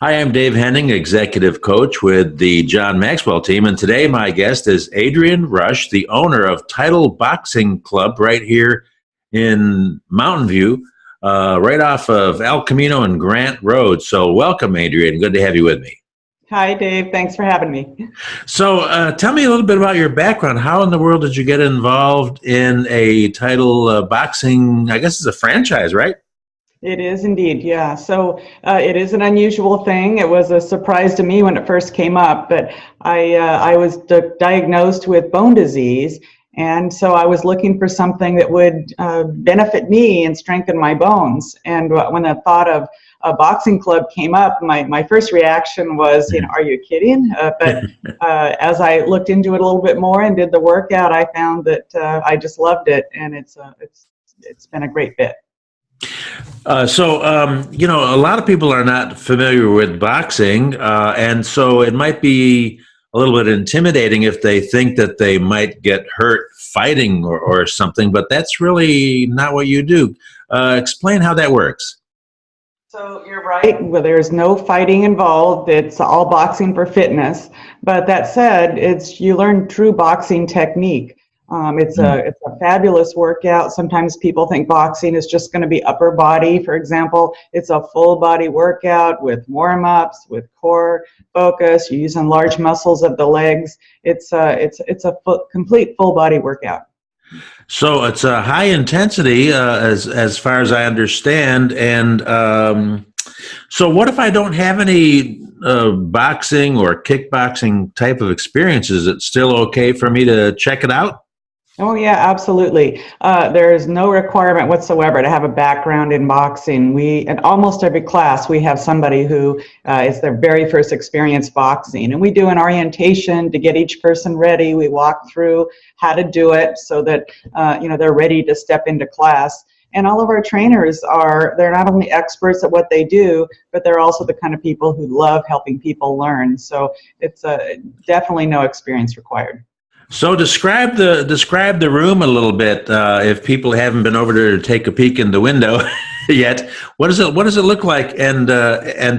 Hi, I'm Dave Henning, executive coach with the John Maxwell team. And today my guest is Adrienne Rush, the owner of Title Boxing Club right here in Mountain View, right off of El Camino and Grant Road. So welcome, Adrienne. Good to have you with me. Hi, Dave. Thanks for having me. So tell me a little bit about your background. How in the world did you get involved in a title boxing, I guess it's a franchise, right? It is indeed, yeah. So it is an unusual thing. It was a surprise to me when it first came up, but I was diagnosed with bone disease, and so I was looking for something that would benefit me and strengthen my bones. And when the thought of a boxing club came up, my first reaction was, are you kidding? But as I looked into it a little bit more and did the workout, I found that I just loved it, and it's been a great fit. A lot of people are not familiar with boxing, and so it might be a little bit intimidating if they think that they might get hurt fighting or something, but that's really not what you do. Explain how that works. So you're right, well, there's no fighting involved. It's all boxing for fitness. But that said, you learn true boxing technique. It's a fabulous workout. Sometimes people think boxing is just going to be upper body. For example, it's a full body workout with warm-ups, with core focus. You're using large muscles of the legs. It's a complete full body workout. So it's a high intensity, as far as I understand. And so what if I don't have any boxing or kickboxing type of experience? Is it still okay for me to check it out? Oh, yeah, absolutely. There is no requirement whatsoever to have a background in boxing. In almost every class, we have somebody who is their very first experience boxing. And we do an orientation to get each person ready. We walk through how to do it so that, they're ready to step into class. And all of our trainers they're not only experts at what they do, but they're also the kind of people who love helping people learn. So it's definitely no experience required. So describe the room a little bit. If people haven't been over there to take a peek in the window yet, what does it look like? And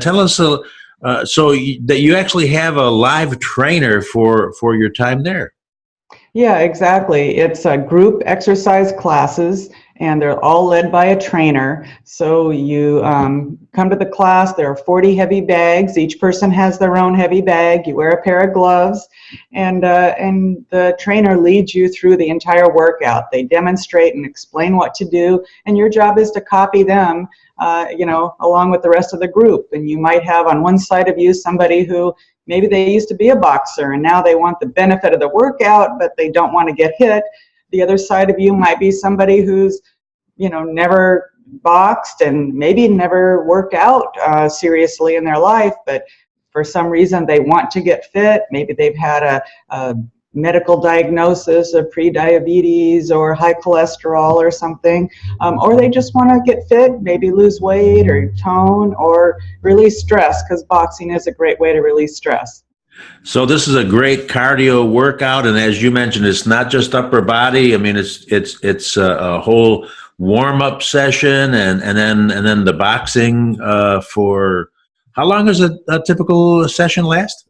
tell us that you actually have a live trainer for your time there. Yeah, exactly. It's group exercise classes, and they're all led by a trainer. So you come to the class, there are 40 heavy bags. Each person has their own heavy bag. You wear a pair of gloves, and the trainer leads you through the entire workout. They demonstrate and explain what to do, and your job is to copy them, along with the rest of the group. And you might have on one side of you somebody who maybe they used to be a boxer and now they want the benefit of the workout, but they don't want to get hit. The other side of you might be somebody who's, never boxed and maybe never worked out seriously in their life, but for some reason they want to get fit. Maybe they've had a medical diagnosis of pre-diabetes or high cholesterol or something, or they just want to get fit, maybe lose weight or tone or release stress, because boxing is a great way to release stress. So this is a great cardio workout, and as you mentioned, it's not just upper body. I mean, it's a whole warm-up session, and then the boxing for how long does a typical session last?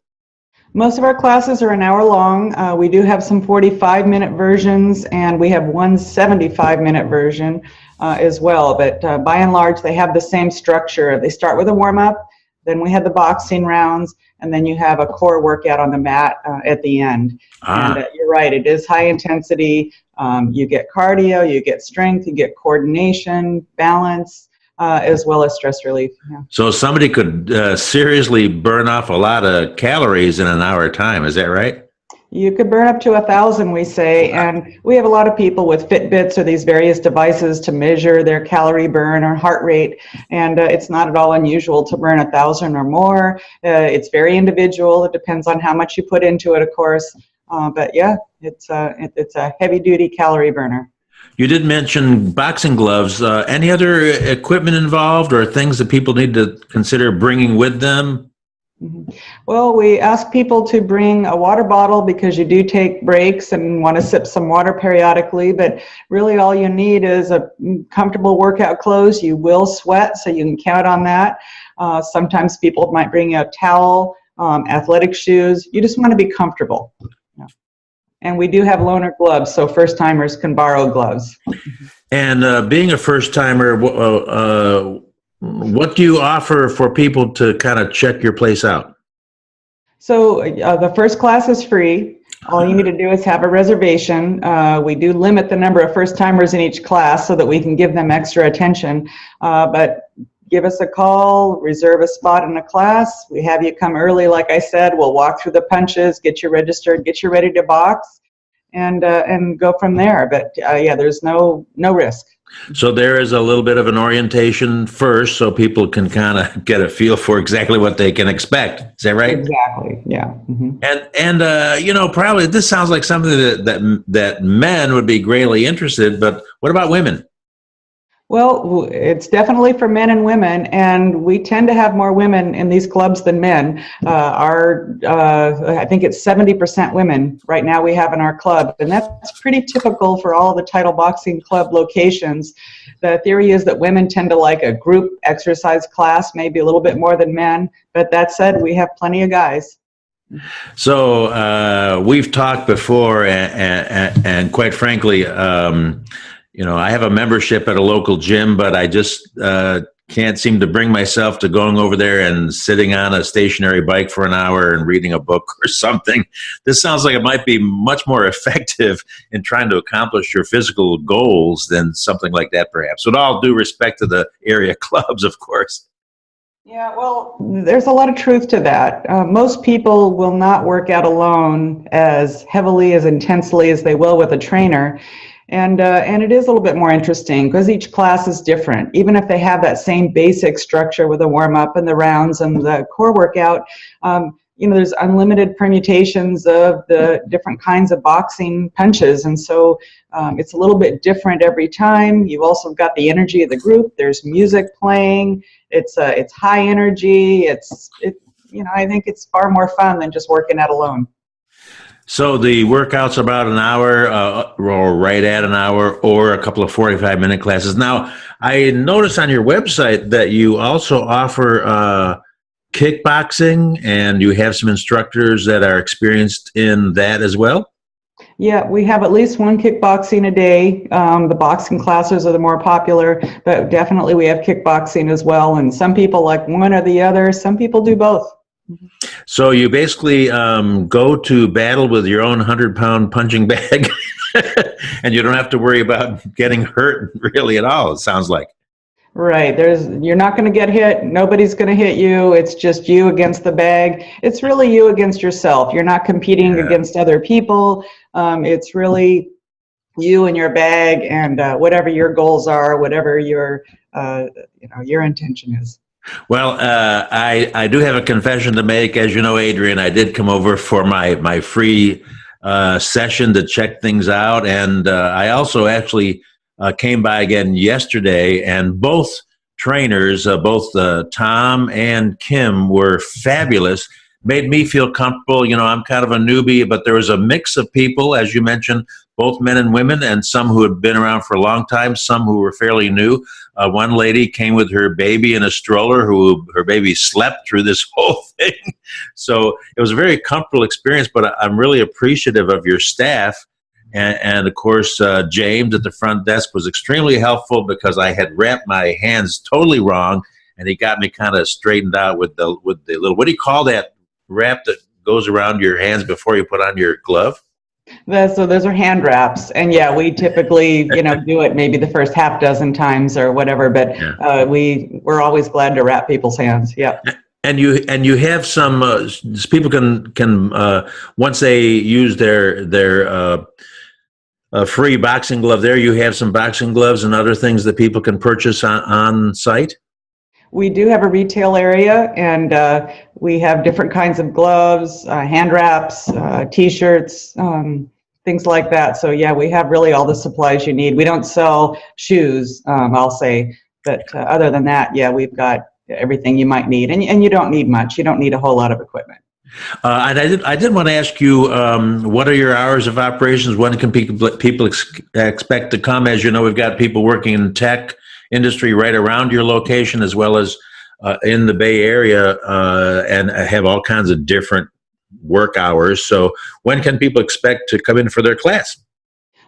Most of our classes are an hour long. We do have some 45-minute versions, and we have one 75-minute version as well. But by and large, they have the same structure. They start with a warm-up, then we have the boxing rounds, and then you have a core workout on the mat at the end. And you're right, it is high intensity. You get cardio, you get strength, you get coordination, balance, as well as stress relief. Yeah. So somebody could seriously burn off a lot of calories in an hour time. Is that right? You could burn up to 1,000, we say, and we have a lot of people with Fitbits or these various devices to measure their calorie burn or heart rate, and it's not at all unusual to burn 1,000 or more. It's very individual. It depends on how much you put into it, of course, but yeah, it's a heavy-duty calorie burner. You did mention boxing gloves. Any other equipment involved or things that people need to consider bringing with them? Well, we ask people to bring a water bottle because you do take breaks and want to sip some water periodically, but really all you need is a comfortable workout clothes. You will sweat, so you can count on that. Sometimes people might bring a towel, athletic shoes. You just want to be comfortable. Yeah. And we do have loaner gloves, so first-timers can borrow gloves. And being a first-timer, what do you offer for people to kind of check your place out? So the first class is free. All you need to do is have a reservation. We do limit the number of first-timers in each class so that we can give them extra attention. But give us a call, reserve a spot in a class. We have you come early, like I said. We'll walk through the punches, get you registered, get you ready to box, and go from there. But yeah, there's no risk. So there is a little bit of an orientation first, so people can kind of get a feel for exactly what they can expect. Is that right? Exactly. Yeah. Mm-hmm. And probably this sounds like something that men would be greatly interested. But what about women? Well, it's definitely for men and women, and we tend to have more women in these clubs than men. I think it's 70% women right now we have in our club, and that's pretty typical for all the Title Boxing Club locations. The theory is that women tend to like a group exercise class, maybe a little bit more than men, but that said, we have plenty of guys. So we've talked before, and quite frankly, I have a membership at a local gym, but I just can't seem to bring myself to going over there and sitting on a stationary bike for an hour and reading a book or something. This sounds like it might be much more effective in trying to accomplish your physical goals than something like that, perhaps. With all due respect to the area clubs, of course. Yeah, well, there's a lot of truth to that. Most people will not work out alone as heavily, as intensely as they will with a trainer. And it is a little bit more interesting because each class is different. Even if they have that same basic structure with the warm-up and the rounds and the core workout, there's unlimited permutations of the different kinds of boxing punches. And so it's a little bit different every time. You've also got the energy of the group. There's music playing. It's high energy. I think it's far more fun than just working out alone. So the workout's about an hour, or right at an hour, or a couple of 45-minute classes. Now, I noticed on your website that you also offer kickboxing, and you have some instructors that are experienced in that as well? Yeah, we have at least one kickboxing a day. The boxing classes are the more popular, but definitely we have kickboxing as well. And some people like one or the other. Some people do both. So you basically go to battle with your own 100-pound punching bag, and you don't have to worry about getting hurt really at all, it sounds like. Right. You're not going to get hit. Nobody's going to hit you. It's just you against the bag. It's really you against yourself. You're not competing against other people. It's really you and your bag, and whatever your goals are, whatever your intention is. Well, I do have a confession to make. As you know, Adrienne, I did come over for my free session to check things out. And I also actually came by again yesterday, and both trainers, both Tom and Kim, were fabulous. Made me feel comfortable. I'm kind of a newbie, but there was a mix of people, as you mentioned, both men and women, and some who had been around for a long time, some who were fairly new. One lady came with her baby in a stroller, her baby slept through this whole thing. So it was a very comfortable experience, but I'm really appreciative of your staff. And of course, James at the front desk was extremely helpful because I had wrapped my hands totally wrong, and he got me kind of straightened out with the little, what do you call that wrap that goes around your hands before you put on your glove? So those are hand wraps, and yeah, we typically do it maybe the first half dozen times or whatever, but we're always glad to wrap people's hands. Yeah. And you have some people can once they use their free boxing glove there, you have some boxing gloves and other things that people can purchase on site? We do have a retail area, and we have different kinds of gloves, hand wraps, T-shirts, things like that. So yeah, we have really all the supplies you need. We don't sell shoes, I'll say, but other than that, yeah, we've got everything you might need, and you don't need much. You don't need a whole lot of equipment. And I did want to ask you, what are your hours of operations? When can people expect to come? As you know, we've got people working in tech industry right around your location, as well as in the Bay Area and have all kinds of different work hours. So when can people expect to come in for their class?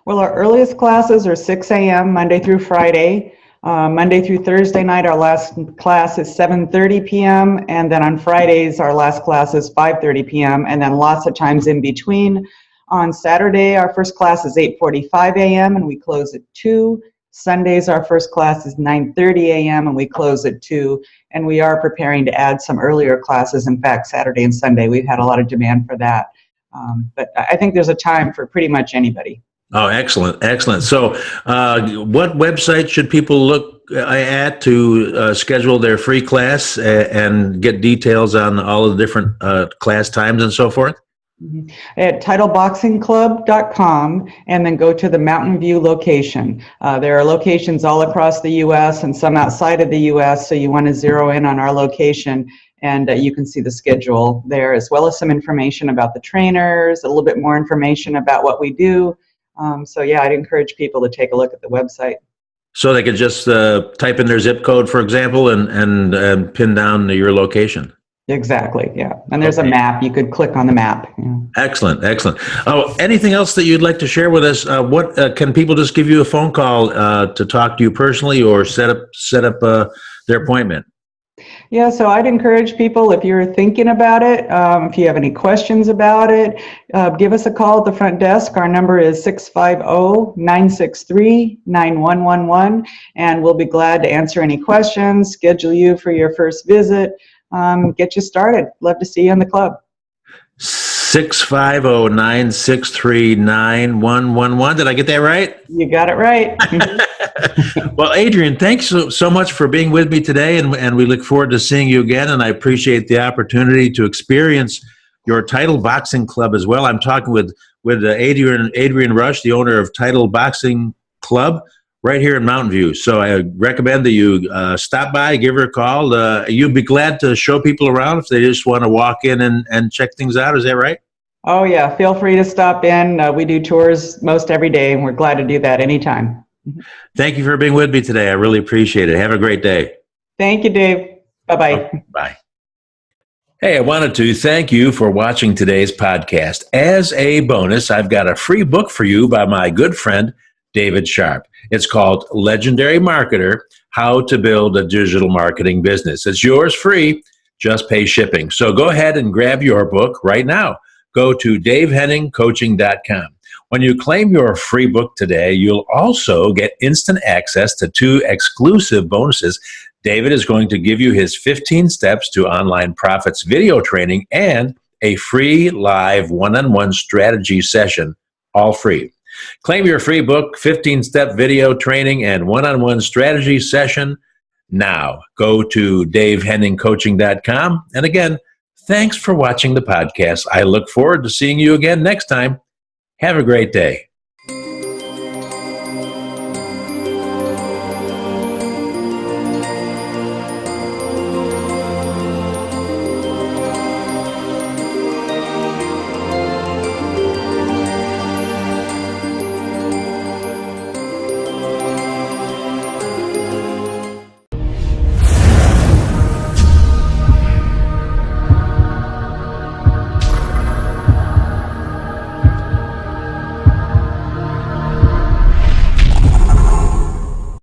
Well, our earliest classes are 6 a.m. Monday through Friday. Monday through Thursday night, our last class is 7:30 p.m. And then on Fridays, our last class is 5:30 p.m. And then lots of times in between. On Saturday, our first class is 8:45 a.m. and we close at 2. Sundays, our first class is 9:30 a.m. and we close at 2. And we are preparing to add some earlier classes. In fact, Saturday and Sunday, we've had a lot of demand for that. But I think there's a time for pretty much anybody. Oh, excellent, excellent. So what website should people look at to schedule their free class and get details on all of the different class times and so forth? Mm-hmm. At TitleBoxingClub.com, and then go to the Mountain View location. There are locations all across the U.S. and some outside of the U.S., so you want to zero in on our location, and you can see the schedule there, as well as some information about the trainers, a little bit more information about what we do. So yeah, I'd encourage people to take a look at the website. So they could just type in their zip code, for example, and pin down your location. Exactly, yeah. And there's a map. You could click on the map. Yeah. Excellent, excellent. Oh, anything else that you'd like to share with us? What can people just give you a phone call to talk to you personally, or set up their appointment? Yeah, so I'd encourage people, if you're thinking about it, if you have any questions about it, give us a call at the front desk. Our number is 650-963-9111, and we'll be glad to answer any questions, schedule you for your first visit, get you started. Love to see you in the club. 650-963-9111. Did I get that right? You got it right. Well, Adrienne, thanks so much for being with me today, and we look forward to seeing you again, and I appreciate the opportunity to experience your Title Boxing Club as well. I'm talking with Adrienne Rush, the owner of Title Boxing Club, right here in Mountain View. So I recommend that you stop by, give her a call. You'd be glad to show people around if they just want to walk in and check things out. Is that right? Oh, yeah. Feel free to stop in. We do tours most every day, and we're glad to do that anytime. Thank you for being with me today. I really appreciate it. Have a great day. Thank you, Dave. Bye-bye. Bye. Hey, I wanted to thank you for watching today's podcast. As a bonus, I've got a free book for you by my good friend, David Sharp. It's called Legendary Marketer, How to Build a Digital Marketing Business. It's yours free. Just pay shipping. So go ahead and grab your book right now. Go to davehenningcoaching.com. When you claim your free book today, you'll also get instant access to 2 exclusive bonuses. David is going to give you his 15 Steps to Online Profits video training and a free live one-on-one strategy session, all free. Claim your free book, 15-step video training, and one-on-one strategy session now. Go to davehenningcoaching.com. And again, thanks for watching the podcast. I look forward to seeing you again next time. Have a great day.